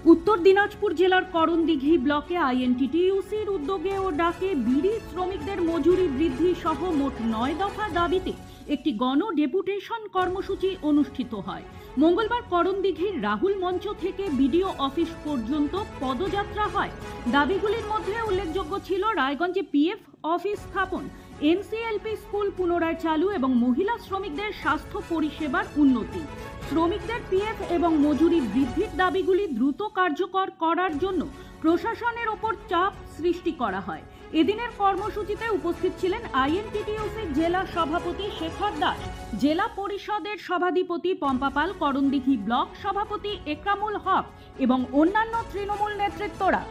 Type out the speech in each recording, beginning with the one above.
উত্তর দিনাজপুর জেলার করণদিঘি ব্লকে আইএনটিটিইউসির উদ্যোগে ও ডাকে বিড়ি শ্রমিকদের মজুরি বৃদ্ধি সহ মোট 9 দফা দাবিতে একটি গণ ডেপুটেশন কর্মসূচি অনুষ্ঠিত হয়। মঙ্গলবার করণদিঘির রাহুল মঞ্চ থেকে বিডিও অফিস পর্যন্ত পদযাত্রা হয়। দাবিগুলির মধ্যে উল্লেখযোগ্য ছিল রায়গঞ্জে পিএফ অফিস স্থাপন, এনসিএলপি স্কুল পুনরায় চালু এবং মহিলা শ্রমিকদের স্বাস্থ্য পরিষেবার উন্নতি। শ্রমিকদের পিএফ এবং মজুরি বৃদ্ধির দাবিগুলি দ্রুত কার্যকর করার জন্য প্রশাসনের ওপর চাপ সৃষ্টি করা হয়। এদিনের কর্মসূচিতে উপস্থিত ছিলেন আইএনটিটিইউসির জেলা সভাপতি শেখর দাস, জেলা পরিষদের সভাধিপতি পম্পা পাল, করণদিঘি ব্লক সভাপতি একরামুল হক এবং অন্যান্য তৃণমূল নেতৃত্বরা।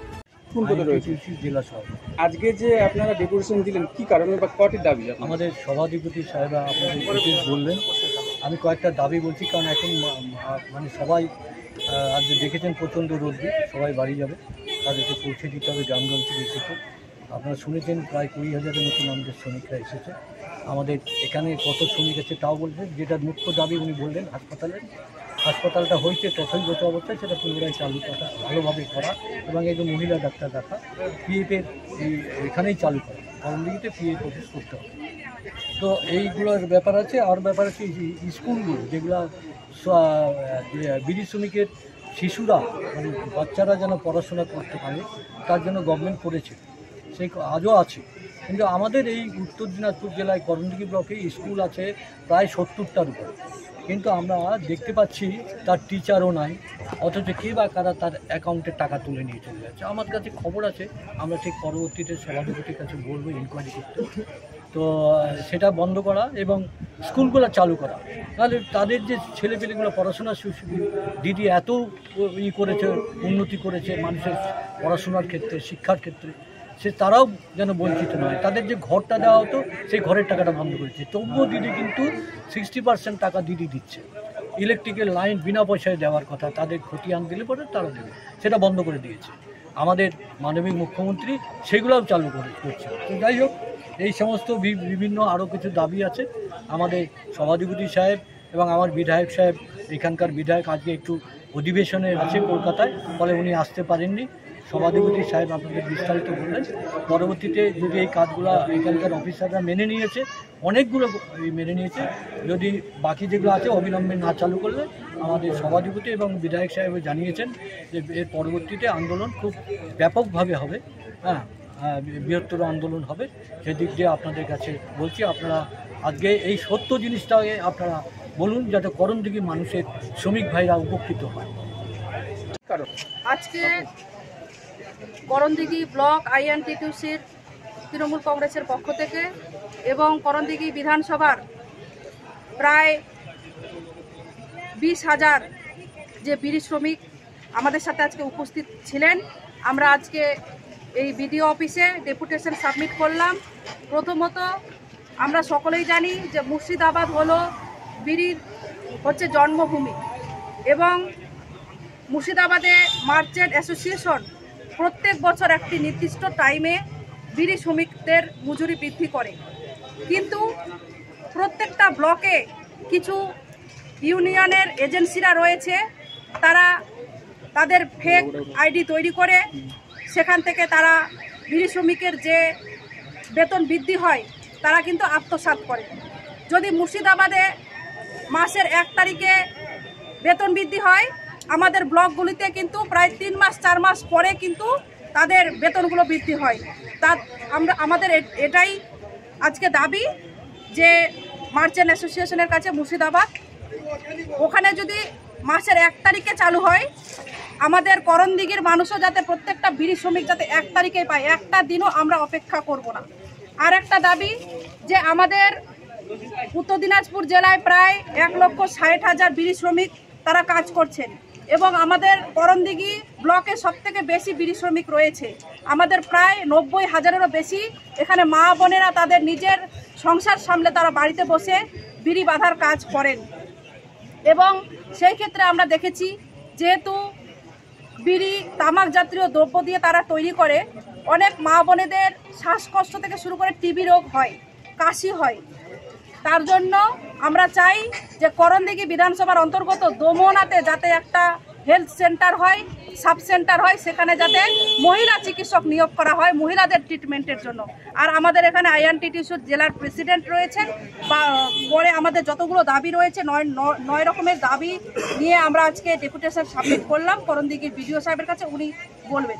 আজকে যে আপনারা ডেপুটেশন দিলেন কি কারণে বা কটি দাবি? আমাদের সভাধিপতি সাহেবরা আপনাদের বললেন, আমি কয়েকটা দাবি বলছি, কারণ এখন মানে সবাই আজ দেখেছেন প্রচণ্ড রোদ্দুর, সবাই বাড়ি যাবে, তাদেরকে পৌঁছে দিতে হবে গ্রামগঞ্জ থেকে এসেছে। আপনারা শুনেছেন প্রায় 20,000-এর মতন আমাদের শ্রমিকরা এসেছে। আমাদের এখানে কত শ্রমিক আছে তাও বলছেন। যেটা মুখ্য দাবি উনি বললেন হাসপাতালটা হয়েছে তথৈগত অবস্থায়, সেটা পুনরায় চালু করা, ভালোভাবে করা এবং একজন মহিলা ডাক্তার রাখা, পিএফের এখানেই চালু করা, করণদিঘিতে পিএফ অফিস করতে হবে। তো এইগুলোর ব্যাপার আছে। আর ব্যাপার আছে স্কুলগুলো, যেগুলো বিড়ি শ্রমিকের শিশুরা মানে বাচ্চারা যেন পড়াশোনা করতে পারে, তার জন্য গভর্নমেন্ট করেছে, সেই আজও আছে। কিন্তু আমাদের এই উত্তর দিনাজপুর জেলায় করণদিঘি ব্লকে স্কুল আছে প্রায় 70টার উপরে, কিন্তু আমরা দেখতে পাচ্ছি তার টিচারও নাই, অথচ কে বা কারা তার অ্যাকাউন্টে টাকা তুলে নিয়ে চলে যাচ্ছে। আমার কাছে খবর আছে, আমরা ঠিক পরবর্তীতে সভাধিপতির কাছে বলবো ইনকোয়ারি করতে, তো সেটা বন্ধ করা এবং স্কুলগুলো চালু করা। তাহলে তাদের যে ছেলেপেলেগুলো পড়াশোনার দিদি এত করেছে, উন্নতি করেছে মানুষের পড়াশোনার ক্ষেত্রে, শিক্ষার ক্ষেত্রে, তারাও যেন বঞ্চিত নয়। তাদের যে ঘরটা দেওয়া হতো সেই ঘরের টাকাটা বন্ধ করেছে, তবুও দিদি কিন্তু 60% টাকা দিদি দিচ্ছে। ইলেকট্রিকের লাইন বিনা পয়সায় দেওয়ার কথা, তাদের খতিয়ান দিলে পরে তারা দেবে, সেটা বন্ধ করে দিয়েছে আমাদের মাননীয় মুখ্যমন্ত্রী, সেগুলোও চালু করছে। তো যাই হোক, এই সমস্ত বিভিন্ন আরও কিছু দাবি আছে। আমাদের সভাধিপতি সাহেব এবং আমার বিধায়ক সাহেব, এখানকার বিধায়ক আজকে একটু অধিবেশনে আছে কলকাতায়, ফলে উনি আসতে পারেননি। সভাধিপতি সাহেব আপনাদের বিস্তারিত বললেন। পরবর্তীতে যদি এই কাজগুলো এখানকার অফিসাররা মেনে নিয়েছে, অনেকগুলো মেনে নিয়েছে, যদি বাকি যেগুলো আছে অবিলম্বে না চালু করলে আমাদের সভাধিপতি এবং বিধায়ক সাহেব জানিয়েছেন যে এর পরবর্তীতে আন্দোলন খুব ব্যাপকভাবে হবে, বৃহত্তর আন্দোলন হবে। সেদিক দিয়ে আপনাদের কাছে বলছি, আপনারা আজকে এই সত্য জিনিসটাকে আপনারা বলুন, যাতে করণদিঘি মানুষের শ্রমিক ভাইরা উপকৃত হয়। আজকে করণদিঘি ব্লক আইএনটিটিইউসির তৃণমূল কংগ্রেসের পক্ষ থেকে এবং করণদিঘি বিধানসভার প্রায় 20,000 যে বিড়ি শ্রমিক আমাদের সাথে আজকে উপস্থিত ছিলেন, আমরা আজকে এই বিডিও অফিসে ডেপুটেশন সাবমিট করলাম। প্রথমত আমরা সকলেই জানি যে মুর্শিদাবাদ হলো বিড়ির জন্মভূমি এবং মুর্শিদাবাদে মার্চেন্ট অ্যাসোসিয়েশন প্রত্যেক বছর একটি নির্দিষ্ট টাইমে বিড়ি শ্রমিকদের মজুরি বৃদ্ধি করে, কিন্তু প্রত্যেকটা ব্লকে কিছু ইউনিয়নের এজেন্সিরা রয়েছে, তারা তাদের ফেক আইডি তৈরি করে সেখান থেকে তারা বিড়ি শ্রমিকের যে বেতন বৃদ্ধি হয় তারা কিন্তু আত্মসাৎ করে। যদি মুর্শিদাবাদে মাসের 1 তারিখে বেতন বৃদ্ধি হয়, আমাদের ব্লকগুলিতে কিন্তু প্রায় 3 মাস 4 মাস পরে কিন্তু তাদের বেতনগুলো বৃদ্ধি হয়। আমাদের এটাই আজকে দাবি যে মার্চেন্ট অ্যাসোসিয়েশনের কাছে মুর্শিদাবাদ, ওখানে যদি মাসের 1 তারিখে চালু হয়, আমাদের করণদিঘির মানুষও যাতে প্রত্যেকটা বিড়ি শ্রমিক যাতে 1 তারিখে পায়, একটা দিনও আমরা অপেক্ষা করব না। আর একটা দাবি যে আমাদের উত্তর দিনাজপুর জেলায় প্রায় 1,60,000 বিড়ি শ্রমিক তারা কাজ করছেন এবং আমাদের করণদিঘি ব্লকে সবথেকে বেশি বিড়ি শ্রমিক রয়েছে। আমাদের প্রায় 90,000-এরও বেশি এখানে মা বোনেরা তাদের নিজের সংসার সামলে তারা বাড়িতে বসে বিড়ি বাঁধার কাজ করেন এবং সেই ক্ষেত্রে আমরা দেখেছি যেহেতু বিড়ি তামাক জাতীয় দ্রব্য দিয়ে তারা তৈরি করে, অনেক মা বোনেদের শ্বাসকষ্ট থেকে শুরু করে টিবি রোগ হয়, কাশি হয়। তার জন্য আমরা চাই যে করণদিঘি বিধানসভার অন্তর্গত দমনাতে যাতে একটা হেলথ সেন্টার হয়, সাব সেন্টার হয়, সেখানে যাতে মহিলা চিকিৎসক নিয়োগ করা হয় মহিলাদের ট্রিটমেন্টের জন্য। আর আমাদের এখানে আইএনটিটিউসির জেলার প্রেসিডেন্ট রয়েছেন, বা পরে আমাদের যতগুলো দাবি রয়েছে 9 রকমের দাবি নিয়ে আমরা আজকে ডেপুটেশন সাবমিট করলাম করণদিঘির বিডিও সাহেবের কাছে, উনি বলবেন।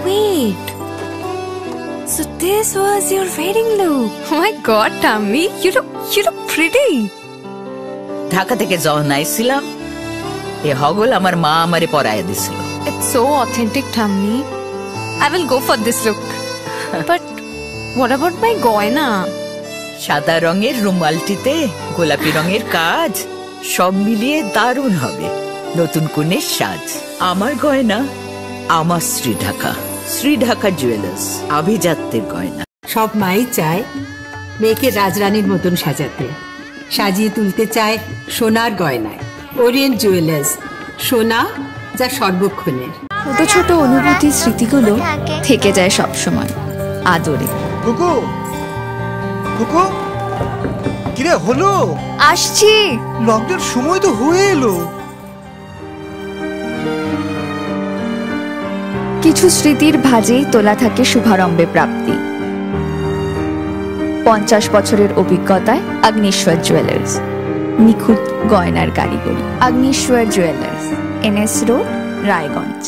Wait. So this was your wedding look. Oh my god, Tammy, you look pretty. Dhaka থেকে যখন আইছিলাম এ হগল আমার মা আমারে পরায় দিছিল। It's so authentic, Tammy. I will go for this look. But what about my goina? সাদা রঙের রুমালটিতে গোলাপি রঙের কাজ, সব মিলিয়ে দারুণ হবে নতুন কনের সাজ। আমার গয়না আমার শ্রী ঢাকা জুয়েলার্স, আভিজাত্যের গয়না। সব মাই চায় মেয়েকে রাজরানীর মতন সাজাতে, সাজিয়ে তুলতে চায় সোনার গয়নায়। ওরিয়েন্ট জুয়েলার্স, সোনা যা সর্বক্ষণের। ছোট ছোট অনুভূতি, স্মৃতিগুলো থেকে যায় সব সময় আদরে। কুকু কুকু কিরে হলো? আসছি। লকডাউন সময় তো হয়ে এলো। কিছু স্মৃতির ভাজেই তোলা থাকে শুভারম্ভে প্রাপ্তি। 50 বছরের অভিজ্ঞতায় আগ্নেশ্বর জুয়েলার্স, নিখুঁত গয়নার কারিগরি। Agneshwar jewellers, NS road, Raiganj.